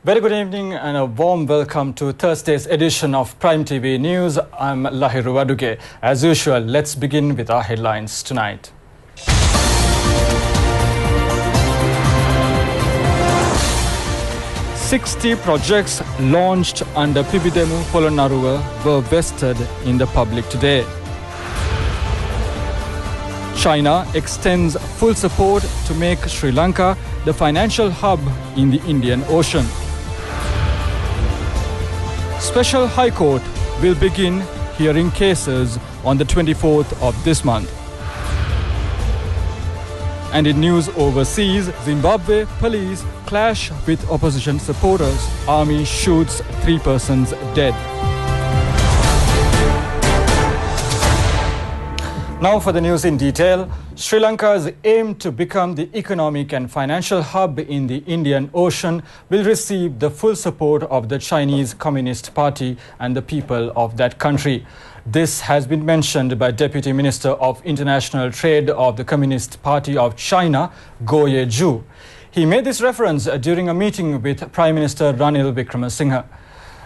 Very good evening and a warm welcome to Thursday's edition of Prime TV News. I'm Lahiru Aduge. As usual, let's begin with our headlines tonight. "60 projects launched under Pibidemu Polonnaruwa were vested in the public today. China extends full support to make Sri Lanka the financial hub in the Indian Ocean. Special High Court will begin hearing cases on the 24th of this month. And in news overseas, Zimbabwe police clash with opposition supporters. Army shoots 3 persons dead. Now for the news in detail. Sri Lanka's aim to become the economic and financial hub in the Indian Ocean will receive the full support of the Chinese Communist Party and the people of that country. This has been mentioned by Deputy Minister of International Trade of the Communist Party of China, Goh Ye-ju. He made this reference during a meeting with Prime Minister Ranil Wickremesinghe.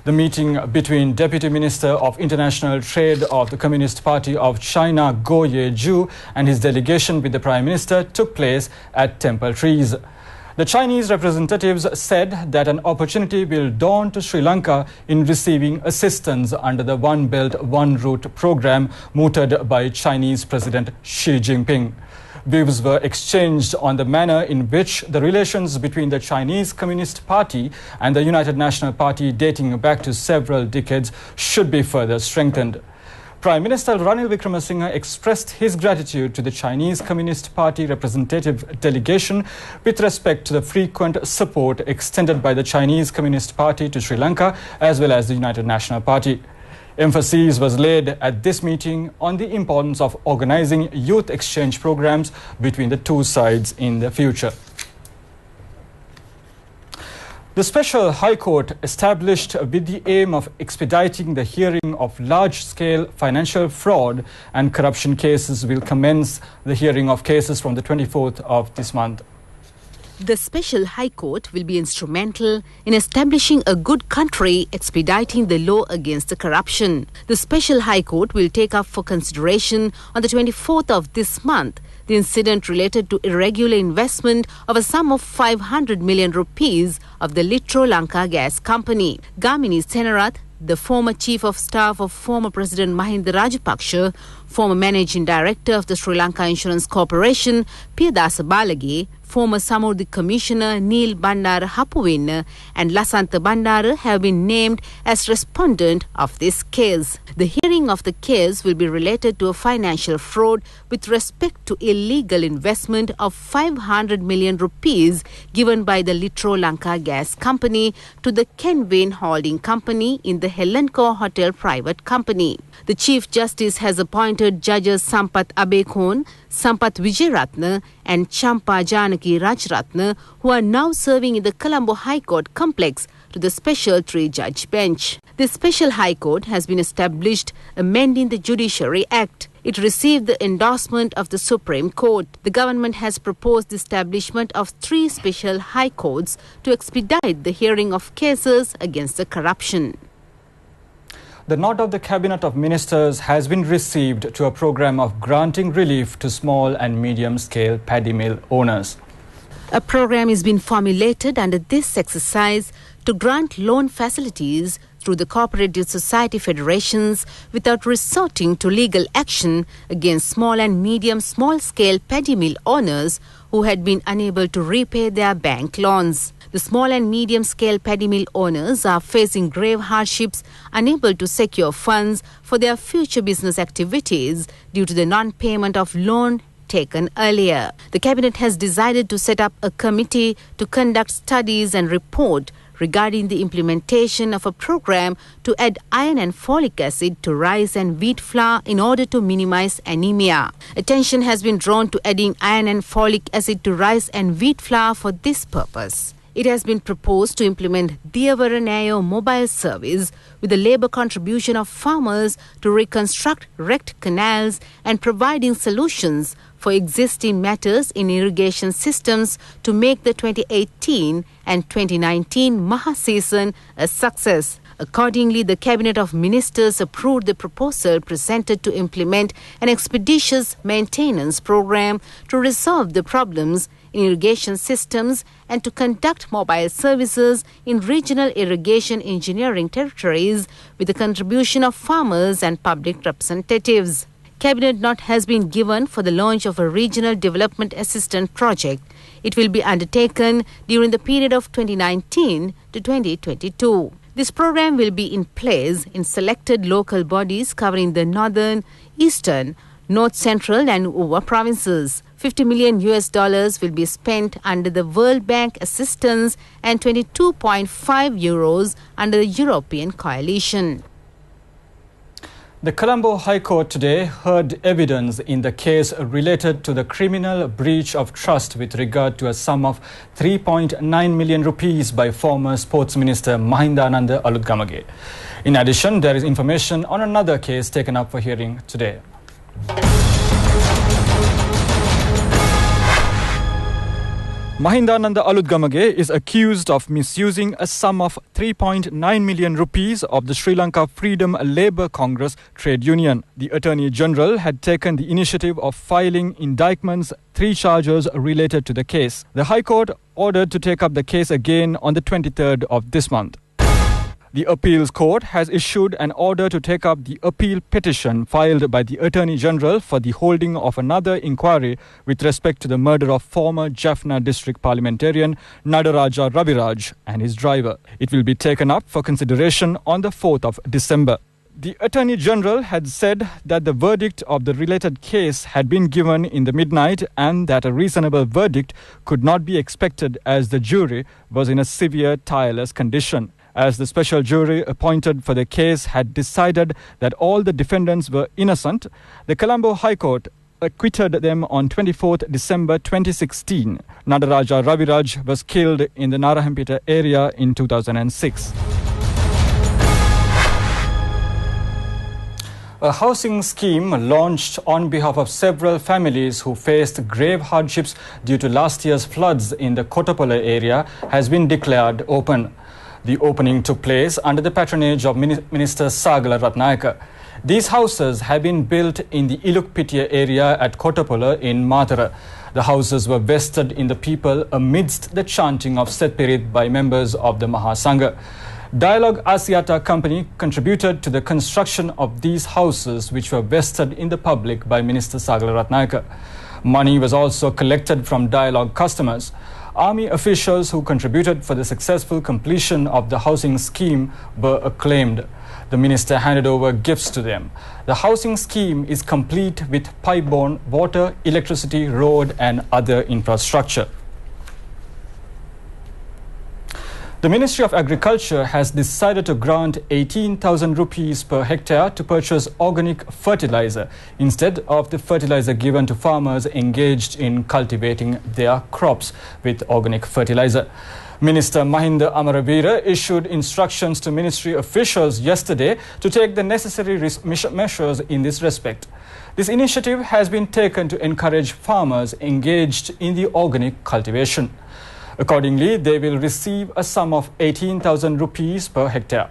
The meeting between Deputy Minister of International Trade of the Communist Party of China, Goh Ye-ju, and his delegation with the Prime Minister took place at Temple Trees. The Chinese representatives said that an opportunity will dawn to Sri Lanka in receiving assistance under the One Belt, One Route program mooted by Chinese President Xi Jinping. Views were exchanged on the manner in which the relations between the Chinese Communist Party and the United National Party dating back to several decades should be further strengthened. Prime Minister Ranil Wickremesinghe expressed his gratitude to the Chinese Communist Party representative delegation with respect to the frequent support extended by the Chinese Communist Party to Sri Lanka as well as the United National Party. Emphasis was laid at this meeting on the importance of organizing youth exchange programs between the two sides in the future. The Special High Court, established with the aim of expediting the hearing of large-scale financial fraud and corruption cases, will commence the hearing of cases from the 24th of this month. The Special High Court will be instrumental in establishing a good country, expediting the law against the corruption. The Special High Court will take up for consideration on the 24th of this month the incident related to irregular investment of a sum of 500 million rupees of the Litro Lanka Gas Company. Gamini Senarath, the former Chief of Staff of former President Mahinda Rajapaksa, former Managing Director of the Sri Lanka Insurance Corporation, Piyadasa Balage, former Samurdhi Commissioner Neil Bandara Hapuwin and Lasantha Bandara have been named as respondent of this case. The hearing of the case will be related to a financial fraud with respect to illegal investment of 500 million rupees given by the Litro Lanka Gas Company to the Kenvane Holding Company in the Helenco Hotel Private Company. The Chief Justice has appointed Judges Sampath Abekon, Sampath Vijayaratne and Champa Janaki Rajratne, who are now serving in the Colombo High Court complex, to the Special Three-Judge bench. The Special High Court has been established amending the Judiciary Act. It received the endorsement of the Supreme Court. The government has proposed the establishment of 3 Special High Courts to expedite the hearing of cases against the corruption. The nod of the Cabinet of Ministers has been received to a program of granting relief to small and medium-scale paddy mill owners. A program is being formulated under this exercise to grant loan facilities through the cooperative society federations without resorting to legal action against small and medium small-scale paddy mill owners who had been unable to repay their bank loans. The small and medium-scale paddy mill owners are facing grave hardships, unable to secure funds for their future business activities due to the non-payment of loan taken earlier. The Cabinet has decided to set up a committee to conduct studies and report regarding the implementation of a program to add iron and folic acid to rice and wheat flour in order to minimize anemia. Attention has been drawn to adding iron and folic acid to rice and wheat flour for this purpose. It has been proposed to implement Dia Varanayo mobile service with the labour contribution of farmers to reconstruct wrecked canals and providing solutions for existing matters in irrigation systems to make the 2018 and 2019 Maha season a success. Accordingly, the Cabinet of Ministers approved the proposal presented to implement an expeditious maintenance program to resolve the problems in irrigation systems and to conduct mobile services in regional irrigation engineering territories with the contribution of farmers and public representatives. Cabinet note has been given for the launch of a regional development assistance project. It will be undertaken during the period of 2019 to 2022. This program will be in place in selected local bodies covering the northern, eastern, north central and Uva provinces. $50 million will be spent under the World Bank assistance and 22.5 euros under the European coalition. The Colombo High Court today heard evidence in the case related to the criminal breach of trust with regard to a sum of 3.9 million rupees by former Sports Minister Mahindananda Alutgamage. In addition, there is information on another case taken up for hearing today. Mahindananda Alutgamage is accused of misusing a sum of 3.9 million rupees of the Sri Lanka Freedom Labour Congress trade union. The Attorney General had taken the initiative of filing indictments, 3 charges related to the case. The High Court ordered to take up the case again on the 23rd of this month. The Appeals Court has issued an order to take up the appeal petition filed by the Attorney General for the holding of another inquiry with respect to the murder of former Jaffna District Parliamentarian Nadaraja Raviraj and his driver. It will be taken up for consideration on the 4th of December. The Attorney General had said that the verdict of the related case had been given in the midnight and that a reasonable verdict could not be expected as the jury was in a severe tireless condition. As the special jury appointed for the case had decided that all the defendants were innocent, the Colombo High Court acquitted them on 24th December 2016. Nadaraja Raviraj was killed in the Narahampeta area in 2006. A housing scheme launched on behalf of several families who faced grave hardships due to last year's floods in the Kottapola area has been declared open. The opening took place under the patronage of Minister Sagala Ratnayaka. These houses have been built in the Ilukpitia area at Kottapola in Matara. The houses were vested in the people amidst the chanting of Setpirit by members of the Mahasangha. Dialogue Asiata Company contributed to the construction of these houses, which were vested in the public by Minister Sagala Ratnayaka. Money was also collected from Dialogue customers. Army officials who contributed for the successful completion of the housing scheme were acclaimed. The minister handed over gifts to them. The housing scheme is complete with pipe-borne water, electricity, road and other infrastructure. The Ministry of Agriculture has decided to grant 18,000 rupees per hectare to purchase organic fertilizer instead of the fertilizer given to farmers engaged in cultivating their crops with organic fertilizer. Minister Mahinda Amaravira issued instructions to ministry officials yesterday to take the necessary measures in this respect. This initiative has been taken to encourage farmers engaged in the organic cultivation. Accordingly, they will receive a sum of 18,000 rupees per hectare.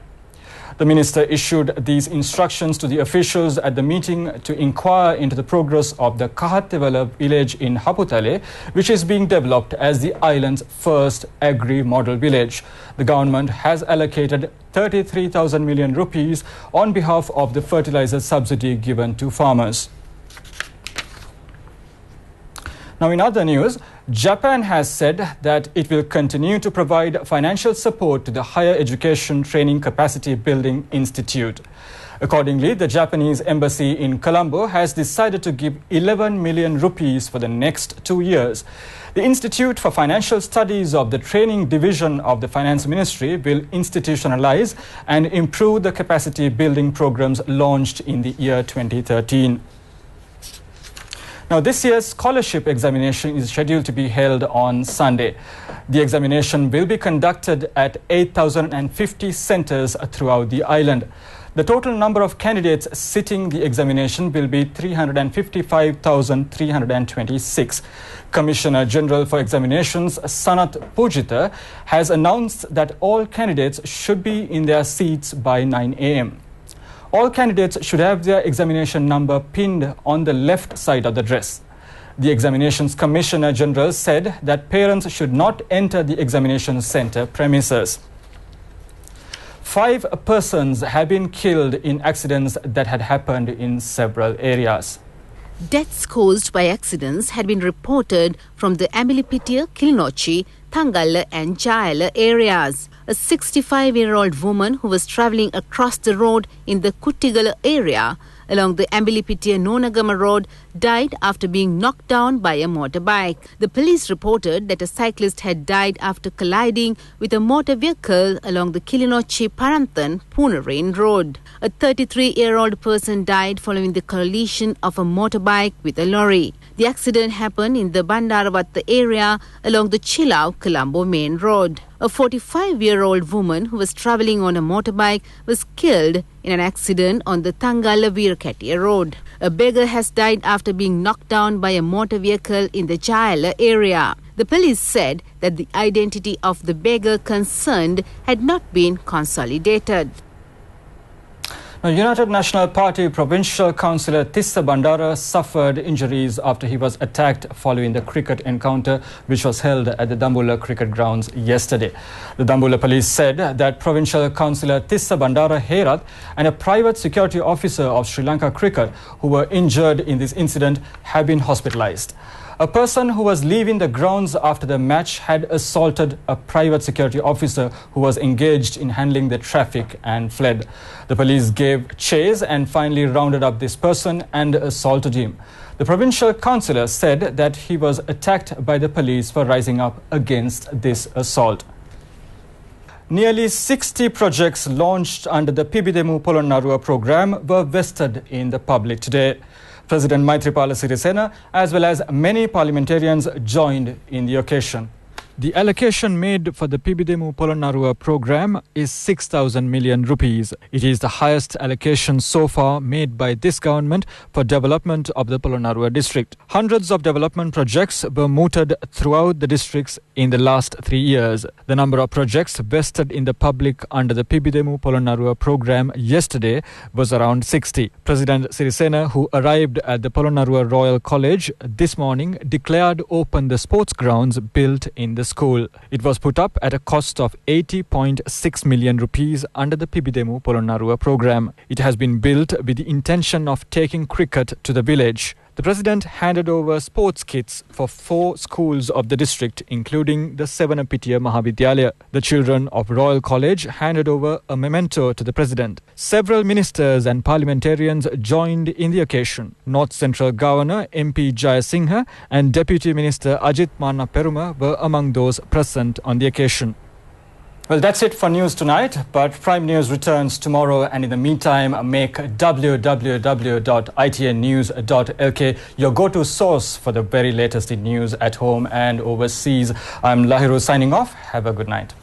The minister issued these instructions to the officials at the meeting to inquire into the progress of the Kahattewala village in Haputale, which is being developed as the island's first agri-model village. The government has allocated 33,000 million rupees on behalf of the fertilizer subsidy given to farmers. Now, in other news, Japan has said that it will continue to provide financial support to the Higher Education Training Capacity Building Institute. Accordingly, the Japanese embassy in Colombo has decided to give 11 million rupees for the next 2 years. The Institute for Financial Studies of the Training Division of the Finance Ministry will institutionalize and improve the capacity building programs launched in the year 2013. Now, this year's scholarship examination is scheduled to be held on Sunday. The examination will be conducted at 8,050 centres throughout the island. The total number of candidates sitting the examination will be 355,326. Commissioner General for Examinations Sanat Pujita has announced that all candidates should be in their seats by 9 a.m. All candidates should have their examination number pinned on the left side of the dress. The Examinations Commissioner General said that parents should not enter the examination centre premises. 5 persons have been killed in accidents that had happened in several areas. Deaths caused by accidents had been reported from the Ambilipitia, Kilinochi, Thangala and Jayala areas. A 65-year-old woman who was travelling across the road in the Kuttigala area along the Ambilipitia Nonagama road died after being knocked down by a motorbike. The police reported that a cyclist had died after colliding with a motor vehicle along the Kilinochi Paranthan Punarain road. A 33-year-old person died following the collision of a motorbike with a lorry. The accident happened in the Bandaravatta area along the Chilau-Colombo main road. A 45-year-old woman who was travelling on a motorbike was killed in an accident on the Thangala-Veerakatia road. A beggar has died after being knocked down by a motor vehicle in the Jayala area. The police said that the identity of the beggar concerned had not been consolidated. Now, United National Party Provincial Councillor Tissa Bandara suffered injuries after he was attacked following the cricket encounter which was held at the Dambulla cricket grounds yesterday. The Dambulla police said that Provincial Councillor Tissa Bandara Herath and a private security officer of Sri Lanka Cricket who were injured in this incident have been hospitalised. A person who was leaving the grounds after the match had assaulted a private security officer who was engaged in handling the traffic and fled. The police gave chase and finally rounded up this person and assaulted him. The provincial councillor said that he was attacked by the police for rising up against this assault. Nearly 60 projects launched under the Pibidemu Polonnarua program were vested in the public today. President Maithripala Sirisena as well as many parliamentarians joined in the occasion. The allocation made for the Pibidemu Polonnarua program is 6,000 million rupees. It is the highest allocation so far made by this government for development of the Polonnarua district. Hundreds of development projects were mooted throughout the districts in the last 3 years. The number of projects vested in the public under the Pibidemu Polonnarua program yesterday was around 60. President Sirisena, who arrived at the Polonnarua Royal College this morning, declared open the sports grounds built in the school. It was put up at a cost of 80.6 million rupees under the Pibidemu Polonnarua program. It has been built with the intention of taking cricket to the village. The President handed over sports kits for 4 schools of the district, including the Sevanapitiya Mahavidyalaya. The children of Royal College handed over a memento to the President. Several ministers and parliamentarians joined in the occasion. North Central Governor MP Jayasinghe and Deputy Minister Ajit Manna Peruma were among those present on the occasion. Well, that's it for news tonight, but Prime News returns tomorrow, and in the meantime, make www.itnnews.lk your go-to source for the very latest in news at home and overseas. I'm Lahiru signing off. Have a good night.